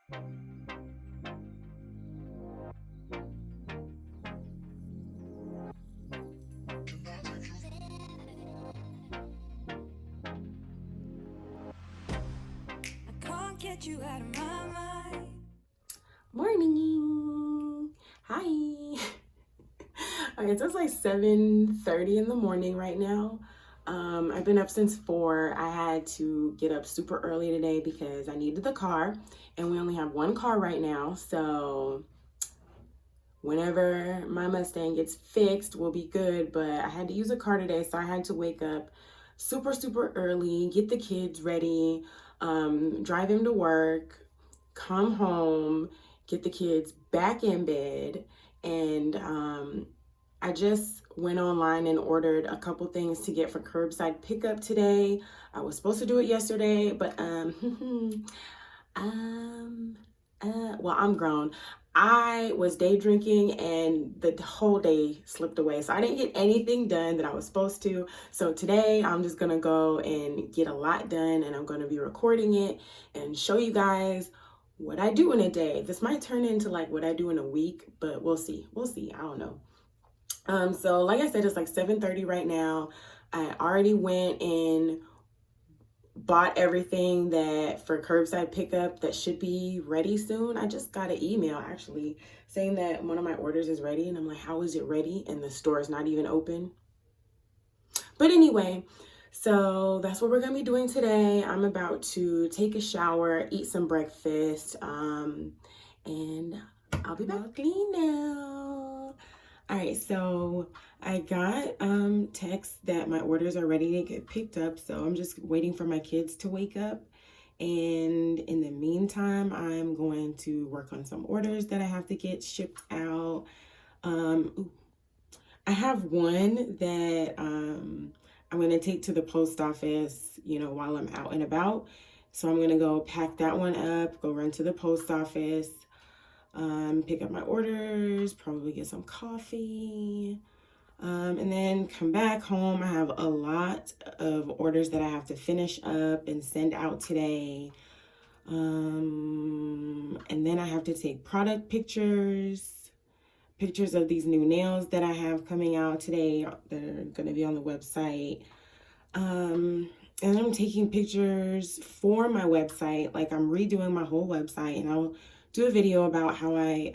Get you out of my mind. Morning. Hi. Okay, so it's like 7:30 in the morning right now. I've been up since 4. I had to get up super early today because I needed the car, and we only have one car right now. So whenever my Mustang gets fixed, we'll be good. But I had to use a car today, so I had to wake up super early, get the kids ready, drive them to work, come home, get the kids back in bed, and I just went online and ordered a couple things to get for curbside pickup today. I was supposed to do it yesterday, but well, I'm grown. I was day drinking and the whole day slipped away. So I didn't get anything done that I was supposed to. So today I'm just going to go and get a lot done, and I'm going to be recording it and show you guys what I do in a day. This might turn into like what I do in a week, but we'll see. We'll see. I don't know. So like I said, it's like 7:30 right now. I already went and bought everything that for curbside pickup that should be ready soon. I just got an email actually saying that one of my orders is ready, and I'm like, how is it ready? And the store is not even open. But anyway, so that's what we're gonna be doing today. I'm about to take a shower, eat some breakfast, and I'll be back clean now. All right, so I got text that my orders are ready to get picked up, so I'm just waiting for my kids to wake up. And in the meantime, I'm going to work on some orders that I have to get shipped out. I have one that I'm going to take to the post office, while I'm out and about. So I'm going to go pack that one up, go run to the post office, pick up my orders, probably get some coffee, and then come back home. I have a lot of orders that I have to finish up and send out today. And then I have to take product pictures of these new nails that I have coming out today that are going to be on the website. And I'm taking pictures for my website. Like, I'm redoing my whole website, and I'll do a video about how I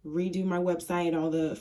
redo my website, all the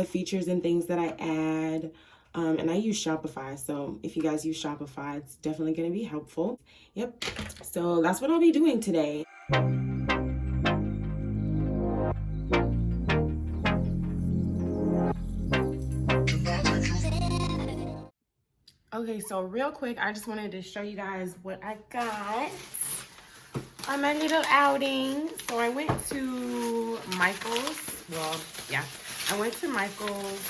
features and things that I add. And I use Shopify, so if you guys use Shopify, it's definitely going to be helpful. Yep. So that's what I'll be doing today. Okay, so real quick, I just wanted to show you guys what I got on my little outing. So I went to Michael's. Well, yeah, I went to Michael's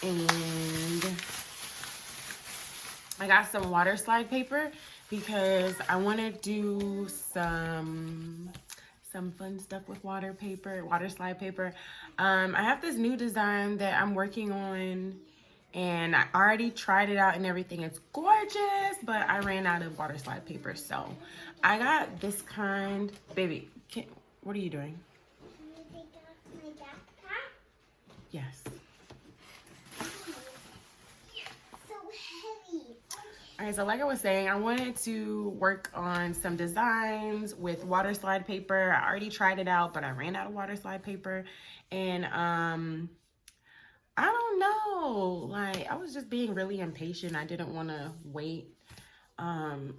and I got some water slide paper because I want to do some fun stuff with water slide paper. I have this new design that I'm working on, and I already tried it out and everything. It's gorgeous, but I ran out of water slide paper. So I got this kind. Baby, what are you doing? Can you take off my backpack? Yes. So heavy. All right, so like I was saying, I wanted to work on some designs with water slide paper. I already tried it out, but I ran out of water slide paper. And I don't know, like, I was just being really impatient. I didn't want to wait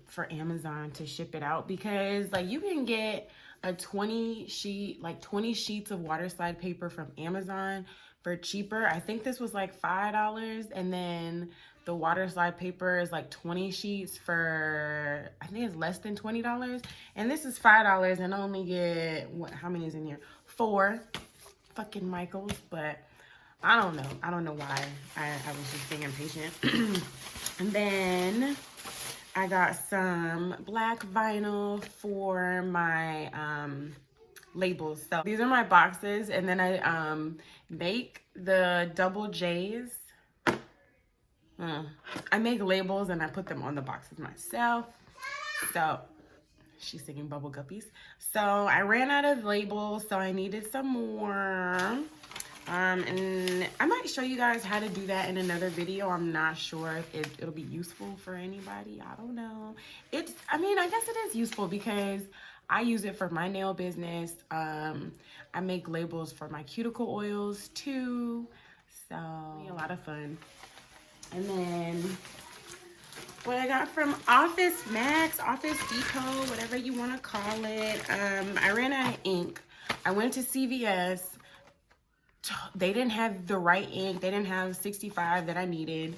for Amazon to ship it out, because like you can get a 20 sheets of water slide paper from Amazon for cheaper. I think this was like $5, and then the water slide paper is like 20 sheets for, I think it's less than $20, and this is $5 and I only get, how many is in here? 4 fucking Michaels. But I don't know why I was just being impatient. And then I got some black vinyl for my labels. So these are my boxes, and then I make the double J's. I make labels and I put them on the boxes myself. So She's singing Bubble Guppies. So I ran out of labels, so I needed some more. And I might show you guys how to do that in another video. I'm not sure if it'll be useful for anybody. I don't know. I mean, I guess it is useful because I use it for my nail business. I make labels for my cuticle oils too. So a lot of fun. And then what I got from Office Max, Office Depot, whatever you want to call it. I ran out of ink. I went to CVS. They didn't have the right ink. They didn't have 65 that I needed.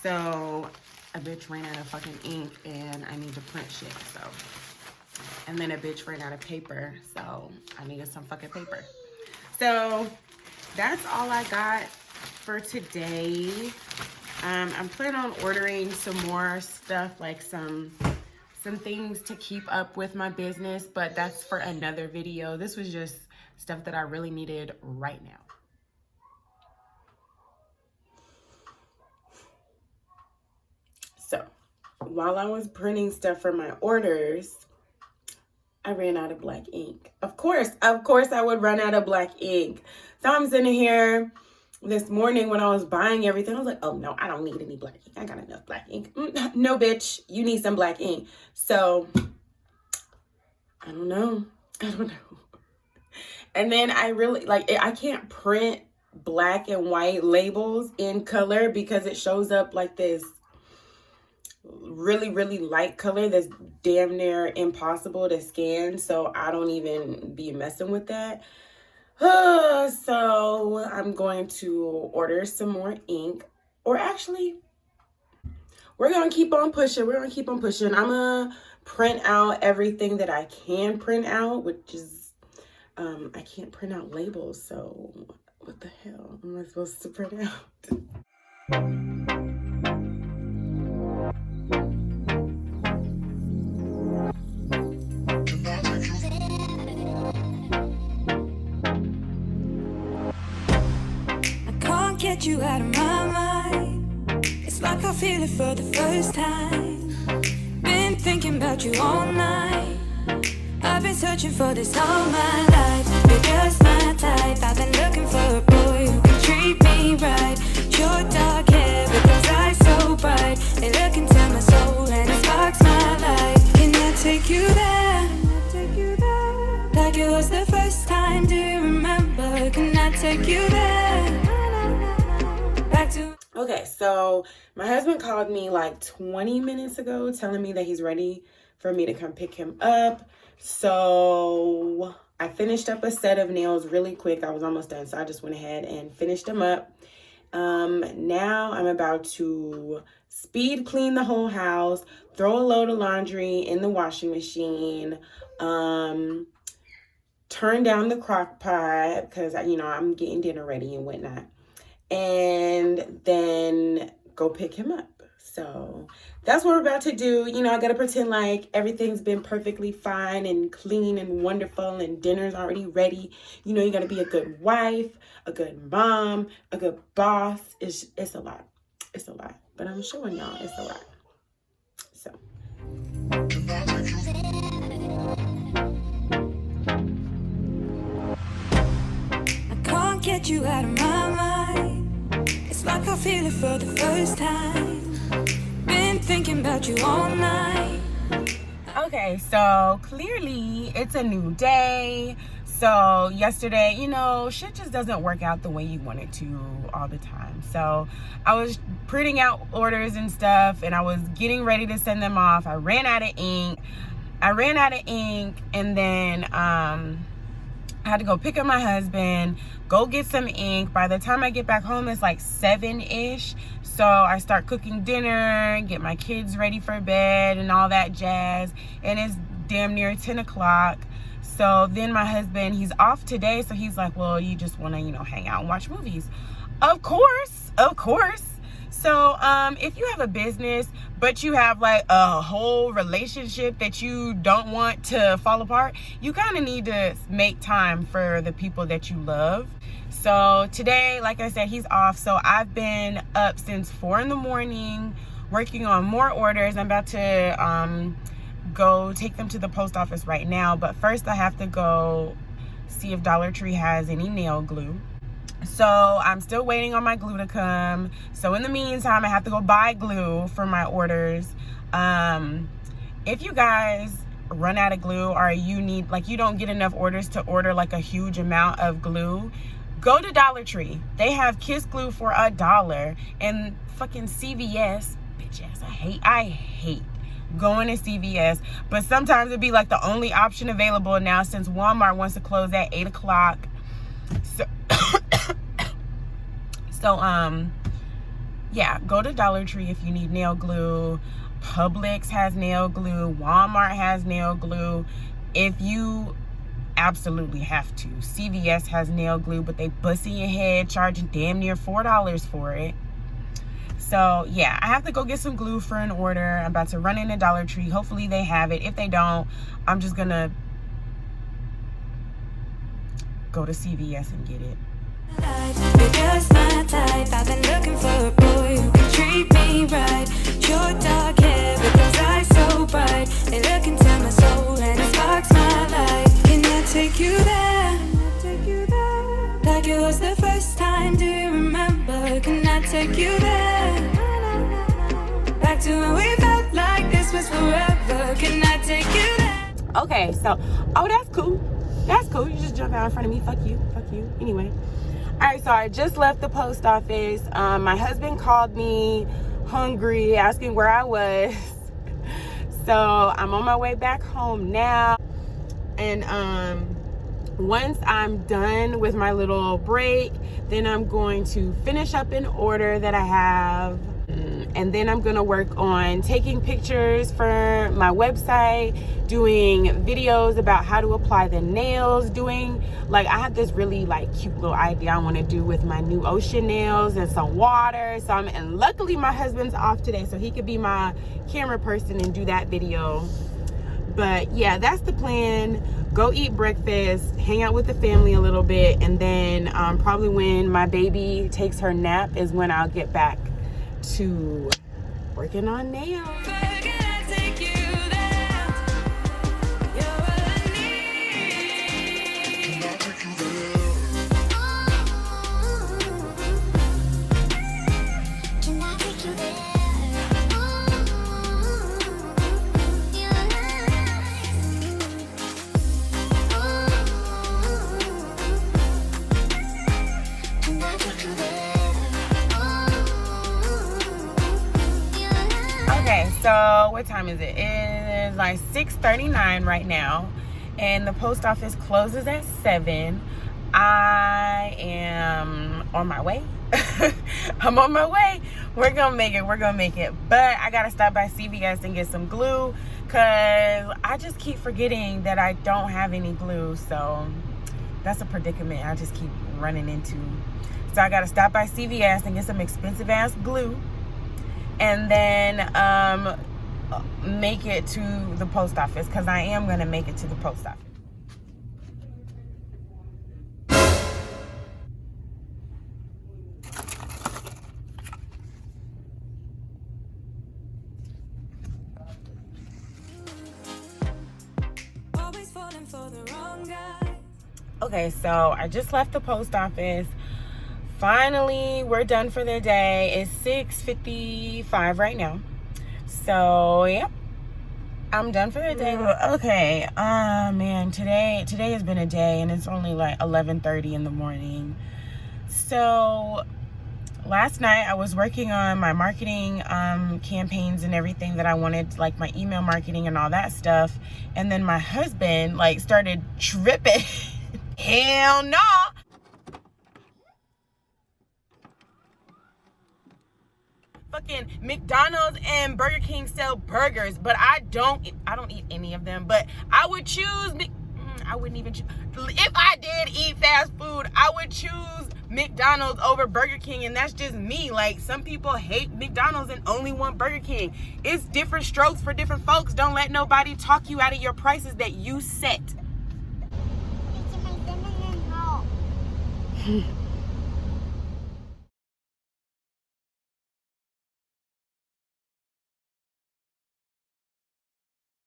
So a bitch ran out of fucking ink and I need to print shit. So, and then a bitch ran out of paper. So I needed some fucking paper. So that's all I got for today. I'm planning on ordering some more stuff, like some things to keep up with my business, but that's for another video. This was just stuff that I really needed right now. So while I was printing stuff for my orders, I ran out of black ink. Of course I would run out of black ink. So I'm sitting here this morning when I was buying everything, I was like, oh no, I don't need any black ink. I got enough black ink. No, bitch, you need some black ink. So I don't know. And then I really, I can't print black and white labels in color because it shows up like this really, really light color that's damn near impossible to scan. So I don't even be messing with that. So I'm going to order some more ink. Or actually, we're going to keep on pushing. I'm going to print out everything that I can print out, which is I can't print out labels, so what the hell am I supposed to print out? I can't get you out of my mind. It's like I feel it for the first time. Been thinking about you all night. I've been searching for this all my life. You're just my type. I've been looking for a boy who can treat me right. Your dark hair with those eyes so bright. They look into my soul and it sparks my life. Can I take you there? Like it was the first time, do you remember? Can I take you there? Back to... Okay, so my husband called me like 20 minutes ago telling me that he's ready for me to come pick him up. So I finished up a set of nails really quick. I was almost done, so I just went ahead and finished them up. Now I'm about to speed clean the whole house, throw a load of laundry in the washing machine, turn down the crock pot because, I'm getting dinner ready and whatnot, and then go pick him up. So that's what we're about to do. I got to pretend like everything's been perfectly fine and clean and wonderful and dinner's already ready. You got to be a good wife, a good mom, a good boss. It's a lot. It's a lot. But I'm showing y'all it's a lot. So. I can't get you out of my mind. It's like I feel it for the first time. Been thinking about you all night. Okay, so clearly it's a new day. So yesterday, shit just doesn't work out the way you want it to all the time. So I was printing out orders and stuff and I was getting ready to send them off. I ran out of ink. And then I had to go pick up my husband, go get some ink. By the time I get back home, it's like 7-ish. So I start cooking dinner, get my kids ready for bed and all that jazz. And it's damn near 10 o'clock. So then my husband, he's off today. So he's like, well, you just want to, hang out and watch movies. Of course. So if you have a business, but you have like a whole relationship that you don't want to fall apart, you kind of need to make time for the people that you love. So today, like I said, he's off. So I've been up since 4 in the morning working on more orders. I'm about to go take them to the post office right now, but first I have to go see if Dollar Tree has any nail glue. So I'm still waiting on my glue to come. So in the meantime, I have to go buy glue for my orders. If you guys run out of glue, or you need, like, you don't get enough orders to order like a huge amount of glue, go to Dollar Tree. They have Kiss glue for $1, and fucking CVS, bitch ass, I hate going to CVS, but sometimes it'd be like the only option available now since Walmart wants to close at 8 o'clock. So yeah, go to Dollar Tree if you need nail glue. Publix has nail glue. Walmart has nail glue if you absolutely have to. CVS has nail glue, but they bust in your head charging damn near $4 for it. So yeah, I have to go get some glue for an order. I'm about to run into Dollar Tree. Hopefully they have it. If they don't, I'm just gonna go to CVS and get it. You're just my type. I've been looking for a boy who can treat me right. Your dark hair with those eyes so bright, they look into my soul and it sparks my life. Can I take you there? Like it was the first time, do you remember? Can I take you there? Back to when we felt like this was forever. Can I take you there? Okay, so, oh, that's cool. That's cool. You just jump out in front of me. Fuck you. Fuck you. Anyway. All right, so I just left the post office. My husband called me hungry, asking where I was. So I'm on my way back home now. And once I'm done with my little break, then I'm going to finish up an order that I have. And then I'm gonna work on taking pictures for my website, doing videos about how to apply the nails, I have this really like cute little idea I want to do with my new ocean nails and some water. So and luckily my husband's off today, so he could be my camera person and do that video. But yeah, that's the plan. Go eat breakfast, hang out with the family a little bit, and then probably when my baby takes her nap is when I'll get back to working on nails. So what time is it? It's like 6:39 right now, and the post office closes at 7. I am on my way. I'm on my way. We're gonna make it. But I gotta stop by CVS and get some glue, because I just keep forgetting that I don't have any glue. So that's a predicament I just keep running into. So I gotta stop by CVS and get some expensive ass glue, and then make it to the post office, because I am going to make it to the post office. Always falling for the wrong guy. Okay, so I just left the post office. Finally, we're done for the day. It's 6:55 right now. So, yeah, I'm done for the day. Okay, man, today has been a day, and it's only like 11:30 in the morning. So, last night I was working on my marketing campaigns and everything that I wanted, like my email marketing and all that stuff. And then my husband, like, started tripping. Hell no! Fucking McDonald's and Burger King sell burgers, but I don't eat any of them. But I would choose I wouldn't even choose. If I did eat fast food, I would choose McDonald's over Burger King, and that's just me. Like, some people hate McDonald's and only want Burger King. It's different strokes for different folks. Don't let nobody talk you out of your prices that you set.